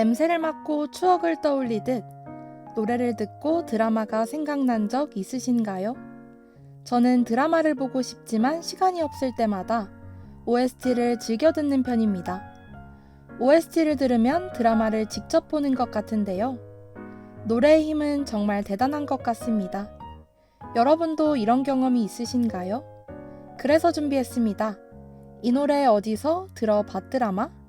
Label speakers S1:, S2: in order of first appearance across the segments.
S1: 냄새를 맡고 추억을 떠올리듯 노래를 듣고 드라마가 생각난 적 있으신가요? 저는 드라마를 보고 싶지만 시간이 없을 때마다 OST를 즐겨 듣는 편입니다. OST를 들으면 드라마를 직접 보는 것 같은데요. 노래의 힘은 정말 대단한 것 같습니다. 여러분도 이런 경험이 있으신가요? 그래서 준비했습니다. 이 노래 어디서 들어봤드라마?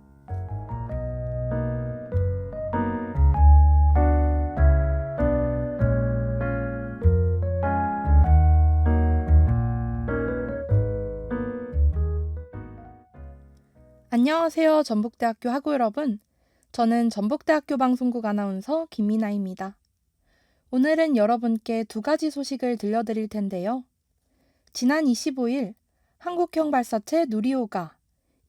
S1: 안녕하세요, 전북대학교 학우 여러분. 저는 전북대학교 방송국 아나운서 김미나입니다. 오늘은 여러분께 두 가지 소식을 들려드릴 텐데요. 지난 25일 한국형 발사체 누리호가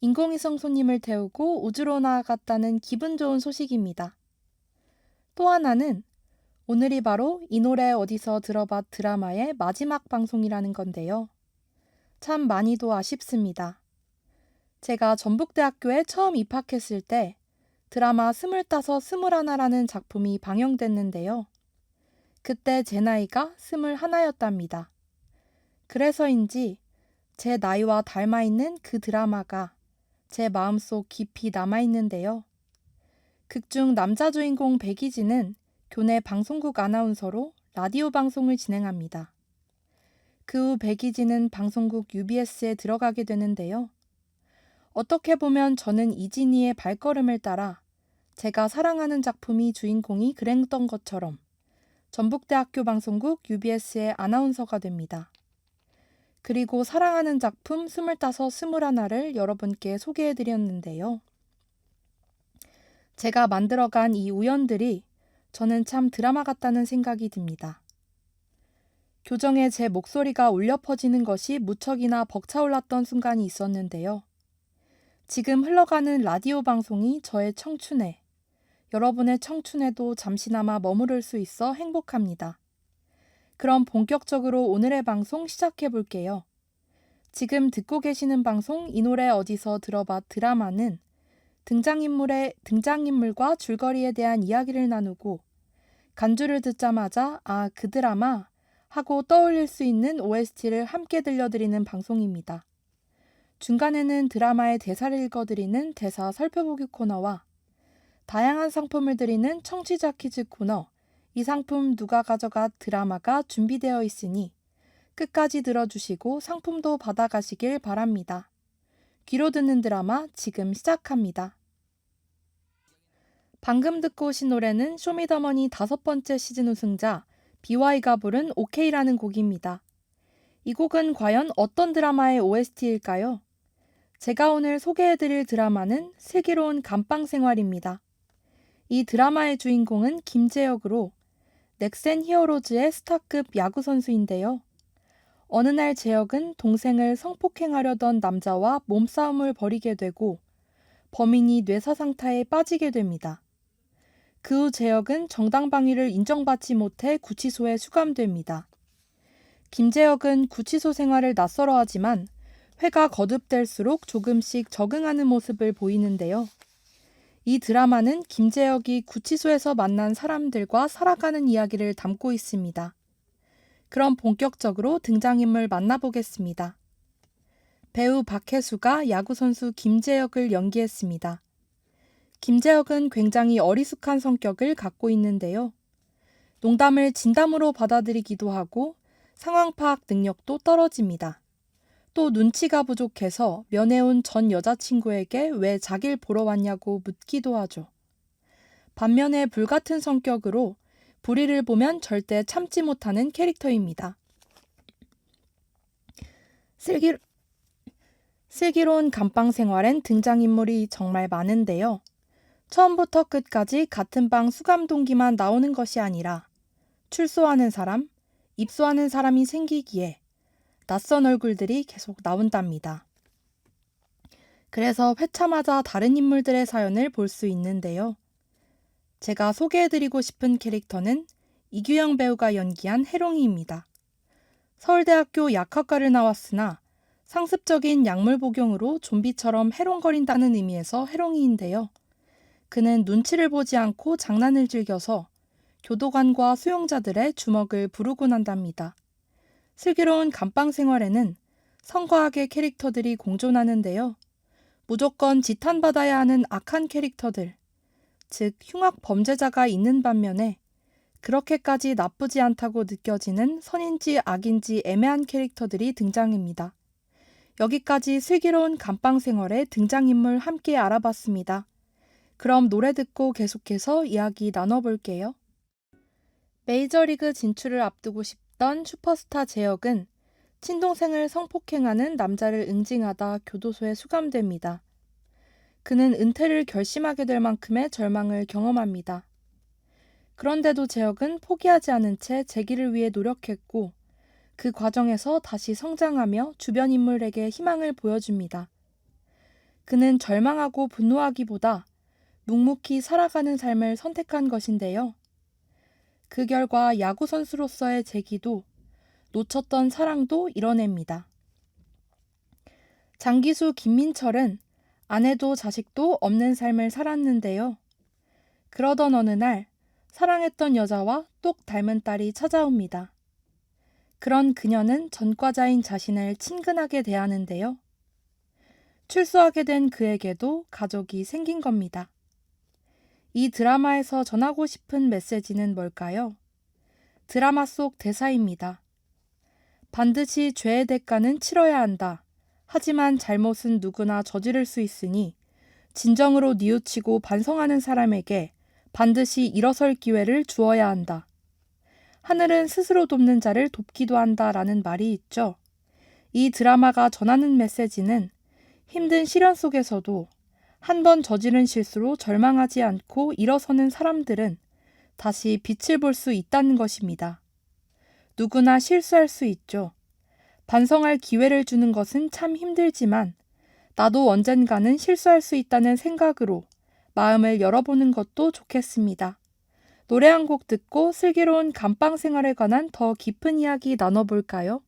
S1: 인공위성 손님을 태우고 우주로 나아갔다는 기분 좋은 소식입니다. 또 하나는 오늘이 바로 이 노래 어디서 들어봤 드라마의 마지막 방송이라는 건데요. 참 많이도 아쉽습니다. 제가 전북대학교에 처음 입학했을 때 드라마 25, 21라는 작품이 방영됐는데요. 그때 제 나이가 21였답니다. 그래서인지 제 나이와 닮아있는 그 드라마가 제 마음속 깊이 남아있는데요. 극중 남자 주인공 백이진은 교내 방송국 아나운서로 라디오 방송을 진행합니다. 그 후 백이진은 방송국 UBS에 들어가게 되는데요. 어떻게 보면 저는 이진이의 발걸음을 따라 제가 사랑하는 작품이 주인공이 그랬던 것처럼 전북대학교 방송국 UBS의 아나운서가 됩니다. 그리고 사랑하는 작품 25, 21를 여러분께 소개해드렸는데요. 제가 만들어간 이 우연들이 저는 참 드라마 같다는 생각이 듭니다. 교정에 제 목소리가 울려 퍼지는 것이 무척이나 벅차올랐던 순간이 있었는데요. 지금 흘러가는 라디오 방송이 저의 청춘에, 여러분의 청춘에도 잠시나마 머무를 수 있어 행복합니다. 그럼 본격적으로 오늘의 방송 시작해 볼게요. 지금 듣고 계시는 방송 이 노래 어디서 들어봤 드라마는 등장인물과 줄거리에 대한 이야기를 나누고 간주를 듣자마자 아, 그 드라마 하고 떠올릴 수 있는 OST를 함께 들려드리는 방송입니다. 중간에는 드라마의 대사를 읽어드리는 대사 살펴보기 코너와 다양한 상품을 드리는 청취자 퀴즈 코너, 이 상품 누가 가져가 드라마가 준비되어 있으니 끝까지 들어주시고 상품도 받아가시길 바랍니다. 귀로 듣는 드라마 지금 시작합니다. 방금 듣고 오신 노래는 쇼미더머니 5번째 시즌 우승자 BY가 부른 오케이라는 곡입니다. 이 곡은 과연 어떤 드라마의 OST일까요? 제가 오늘 소개해드릴 드라마는 슬기로운 감방생활입니다. 이 드라마의 주인공은 김재혁으로 넥센 히어로즈의 스타급 야구 선수인데요. 어느 날 재혁은 동생을 성폭행하려던 남자와 몸싸움을 벌이게 되고 범인이 뇌사상타에 빠지게 됩니다. 그 후 재혁은 정당방위를 인정받지 못해 구치소에 수감됩니다. 김재혁은 구치소 생활을 낯설어하지만 회가 거듭될수록 조금씩 적응하는 모습을 보이는데요. 이 드라마는 김재혁이 구치소에서 만난 사람들과 살아가는 이야기를 담고 있습니다. 그럼 본격적으로 등장인물 만나보겠습니다. 배우 박혜수가 야구선수 김재혁을 연기했습니다. 김재혁은 굉장히 어리숙한 성격을 갖고 있는데요. 농담을 진담으로 받아들이기도 하고 상황 파악 능력도 떨어집니다. 또 눈치가 부족해서 면회온 전 여자친구에게 왜 자길 보러 왔냐고 묻기도 하죠. 반면에 불같은 성격으로 불의를 보면 절대 참지 못하는 캐릭터입니다. 슬기로운 감방 생활엔 등장인물이 정말 많은데요. 처음부터 끝까지 같은 방 수감 동기만 나오는 것이 아니라 출소하는 사람, 입소하는 사람이 생기기에 낯선 얼굴들이 계속 나온답니다. 그래서 회차마다 다른 인물들의 사연을 볼 수 있는데요. 제가 소개해드리고 싶은 캐릭터는 이규영 배우가 연기한 해롱이입니다. 서울대학교 약학과를 나왔으나 상습적인 약물 복용으로 좀비처럼 해롱거린다는 의미에서 해롱이인데요. 그는 눈치를 보지 않고 장난을 즐겨서 교도관과 수용자들의 주먹을 부르곤 한답니다. 슬기로운 감방 생활에는 성과 악의 캐릭터들이 공존하는데요. 무조건 지탄받아야 하는 악한 캐릭터들, 즉 흉악 범죄자가 있는 반면에 그렇게까지 나쁘지 않다고 느껴지는 선인지 악인지 애매한 캐릭터들이 등장합니다. 여기까지 슬기로운 감방 생활의 등장인물 함께 알아봤습니다. 그럼 노래 듣고 계속해서 이야기 나눠볼게요. 메이저리그 진출을 앞두고 싶던 슈퍼스타 재혁은 친동생을 성폭행하는 남자를 응징하다 교도소에 수감됩니다. 그는 은퇴를 결심하게 될 만큼의 절망을 경험합니다. 그런데도 재혁은 포기하지 않은 채 재기를 위해 노력했고 그 과정에서 다시 성장하며 주변 인물에게 희망을 보여줍니다. 그는 절망하고 분노하기보다 묵묵히 살아가는 삶을 선택한 것인데요. 그 결과 야구 선수로서의 재기도 놓쳤던 사랑도 이뤄냅니다. 장기수 김민철은 아내도 자식도 없는 삶을 살았는데요. 그러던 어느 날 사랑했던 여자와 똑 닮은 딸이 찾아옵니다. 그런 그녀는 전과자인 자신을 친근하게 대하는데요. 출소하게 된 그에게도 가족이 생긴 겁니다. 이 드라마에서 전하고 싶은 메시지는 뭘까요? 드라마 속 대사입니다. 반드시 죄의 대가는 치러야 한다. 하지만 잘못은 누구나 저지를 수 있으니 진정으로 뉘우치고 반성하는 사람에게 반드시 일어설 기회를 주어야 한다. 하늘은 스스로 돕는 자를 돕기도 한다라는 말이 있죠. 이 드라마가 전하는 메시지는 힘든 시련 속에서도 한 번 저지른 실수로 절망하지 않고 일어서는 사람들은 다시 빛을 볼 수 있다는 것입니다. 누구나 실수할 수 있죠. 반성할 기회를 주는 것은 참 힘들지만 나도 언젠가는 실수할 수 있다는 생각으로 마음을 열어보는 것도 좋겠습니다. 노래 한 곡 듣고 슬기로운 감방 생활에 관한 더 깊은 이야기 나눠볼까요?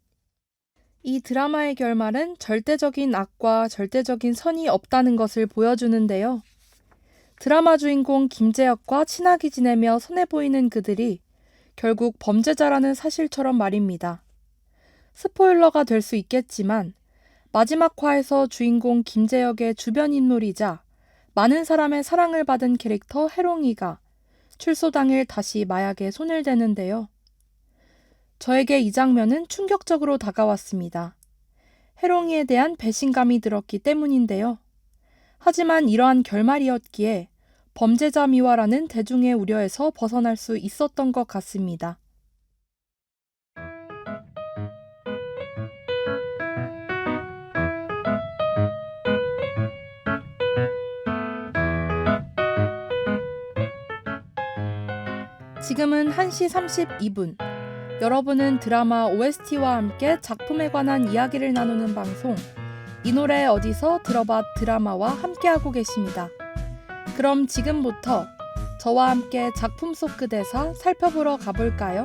S1: 이 드라마의 결말은 절대적인 악과 절대적인 선이 없다는 것을 보여주는데요. 드라마 주인공 김재혁과 친하게 지내며 선해 보이는 그들이 결국 범죄자라는 사실처럼 말입니다. 스포일러가 될 수 있겠지만 마지막 화에서 주인공 김재혁의 주변 인물이자 많은 사람의 사랑을 받은 캐릭터 해롱이가 출소 당일 다시 마약에 손을 대는데요. 저에게 이 장면은 충격적으로 다가왔습니다. 해롱이에 대한 배신감이 들었기 때문인데요. 하지만 이러한 결말이었기에 범죄자 미화라는 대중의 우려에서 벗어날 수 있었던 것 같습니다. 지금은 1시 32분. 여러분은 드라마 OST와 함께 작품에 관한 이야기를 나누는 방송 이 노래 어디서 들어봐 드라마와 함께하고 계십니다. 그럼 지금부터 저와 함께 작품 속 그 대사 살펴보러 가볼까요?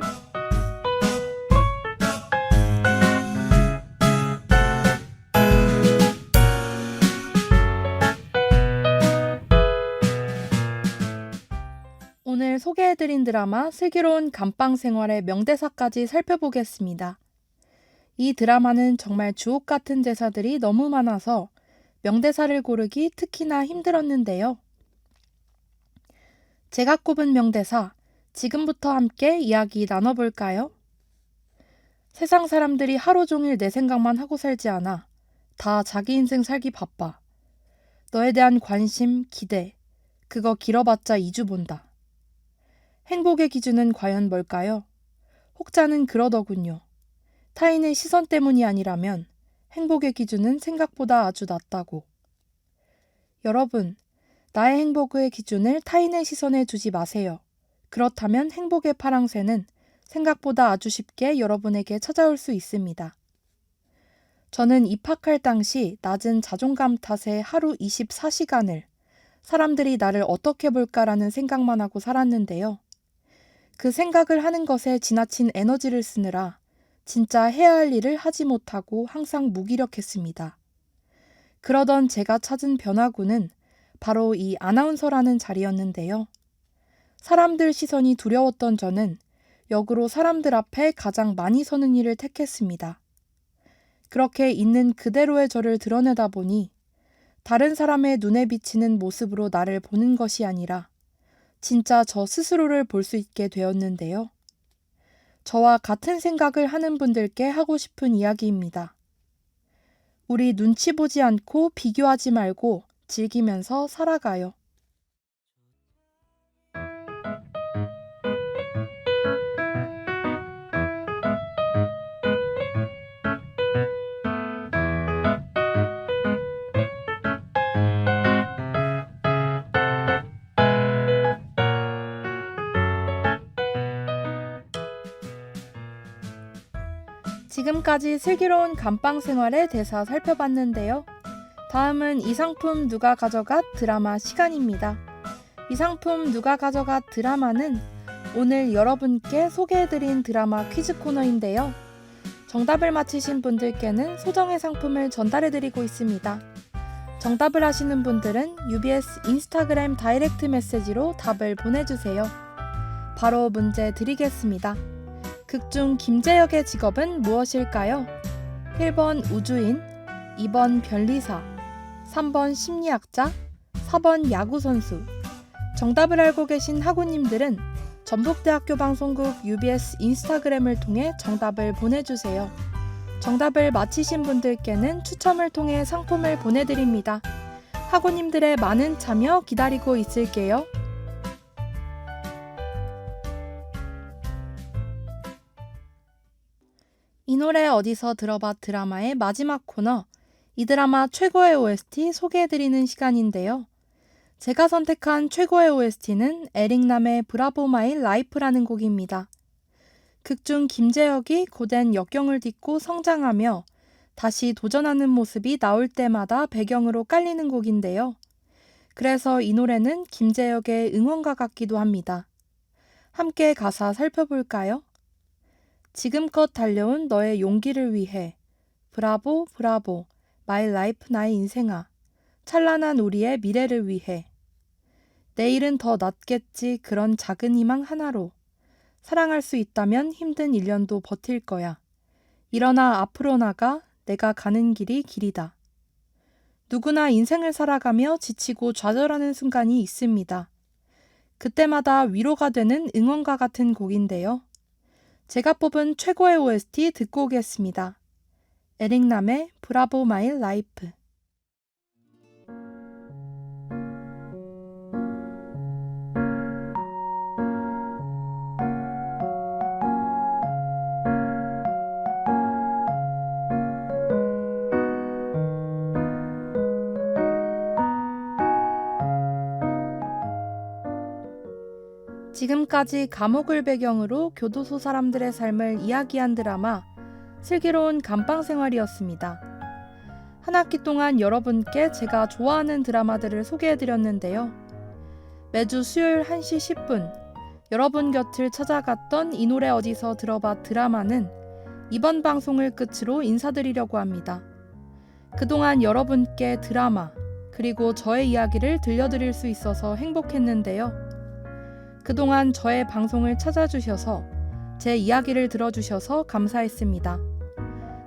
S1: 오늘 소개해드린 드라마 슬기로운 감방 생활의 명대사까지 살펴보겠습니다. 이 드라마는 정말 주옥 같은 대사들이 너무 많아서 명대사를 고르기 특히나 힘들었는데요. 제가 꼽은 명대사, 지금부터 함께 이야기 나눠볼까요? 세상 사람들이 하루 종일 내 생각만 하고 살지 않아. 다 자기 인생 살기 바빠. 너에 대한 관심, 기대, 그거 길어봤자 2주 본다. 행복의 기준은 과연 뭘까요? 혹자는 그러더군요. 타인의 시선 때문이 아니라면 행복의 기준은 생각보다 아주 낮다고. 여러분, 나의 행복의 기준을 타인의 시선에 두지 마세요. 그렇다면 행복의 파랑새는 생각보다 아주 쉽게 여러분에게 찾아올 수 있습니다. 저는 입학할 당시 낮은 자존감 탓에 하루 24시간을 사람들이 나를 어떻게 볼까라는 생각만 하고 살았는데요. 그 생각을 하는 것에 지나친 에너지를 쓰느라 진짜 해야 할 일을 하지 못하고 항상 무기력했습니다. 그러던 제가 찾은 변화구는 바로 이 아나운서라는 자리였는데요. 사람들 시선이 두려웠던 저는 역으로 사람들 앞에 가장 많이 서는 일을 택했습니다. 그렇게 있는 그대로의 저를 드러내다 보니 다른 사람의 눈에 비치는 모습으로 나를 보는 것이 아니라 진짜 저 스스로를 볼 수 있게 되었는데요. 저와 같은 생각을 하는 분들께 하고 싶은 이야기입니다. 우리 눈치 보지 않고 비교하지 말고 즐기면서 살아가요. 지금까지 슬기로운 감방 생활의 대사 살펴봤는데요. 다음은 이 상품 누가 가져갔 드라마 시간입니다. 이 상품 누가 가져갔 드라마는 오늘 여러분께 소개해드린 드라마 퀴즈 코너인데요. 정답을 맞히신 분들께는 소정의 상품을 전달해드리고 있습니다. 정답을 아시는 분들은 UBS 인스타그램 다이렉트 메시지로 답을 보내주세요. 바로 문제 드리겠습니다. 극중 김재혁의 직업은 무엇일까요? 1번 우주인, 2번 변리사, 3번 심리학자, 4번 야구선수. 정답을 알고 계신 학우님들은 전북대학교 방송국 UBS 인스타그램을 통해 정답을 보내주세요. 정답을 맞히신 분들께는 추첨을 통해 상품을 보내드립니다. 학우님들의 많은 참여 기다리고 있을게요. 이 노래 어디서 들어봐 드라마의 마지막 코너, 이 드라마 최고의 OST 소개해드리는 시간인데요. 제가 선택한 최고의 OST는 에릭남의 브라보 마이 라이프라는 곡입니다. 극중 김재혁이 고된 역경을 딛고 성장하며 다시 도전하는 모습이 나올 때마다 배경으로 깔리는 곡인데요. 그래서 이 노래는 김재혁의 응원가 같기도 합니다. 함께 가사 살펴볼까요? 지금껏 달려온 너의 용기를 위해 브라보 브라보 마이 라이프 나의 인생아 찬란한 우리의 미래를 위해 내일은 더 낫겠지 그런 작은 희망 하나로 사랑할 수 있다면 힘든 1년도 버틸 거야. 일어나 앞으로 나가 내가 가는 길이 길이다. 누구나 인생을 살아가며 지치고 좌절하는 순간이 있습니다. 그때마다 위로가 되는 응원가 같은 곡인데요. 제가 뽑은 최고의 OST 듣고 오겠습니다. 에릭남의 브라보 마이 라이프. 지금까지 감옥을 배경으로 교도소 사람들의 삶을 이야기한 드라마 슬기로운 감방생활이었습니다. 한 학기 동안 여러분께 제가 좋아하는 드라마들을 소개해드렸는데요. 매주 수요일 1시 10분 여러분 곁을 찾아갔던 이 노래 어디서 들어봐 드라마는 이번 방송을 끝으로 인사드리려고 합니다. 그동안 여러분께 드라마 그리고 저의 이야기를 들려드릴 수 있어서 행복했는데요. 그동안 저의 방송을 찾아주셔서 제 이야기를 들어주셔서 감사했습니다.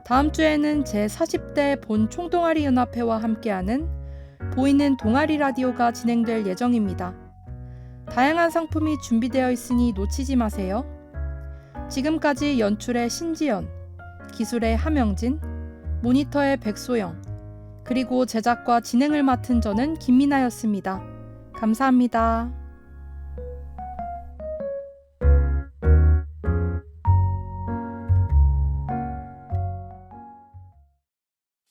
S1: 다음 주에는 제 40대 본 총동아리 연합회와 함께하는 보이는 동아리 라디오가 진행될 예정입니다. 다양한 상품이 준비되어 있으니 놓치지 마세요. 지금까지 연출의 신지연, 기술의 하명진, 모니터의 백소영, 그리고 제작과 진행을 맡은 저는 김미나였습니다. 감사합니다.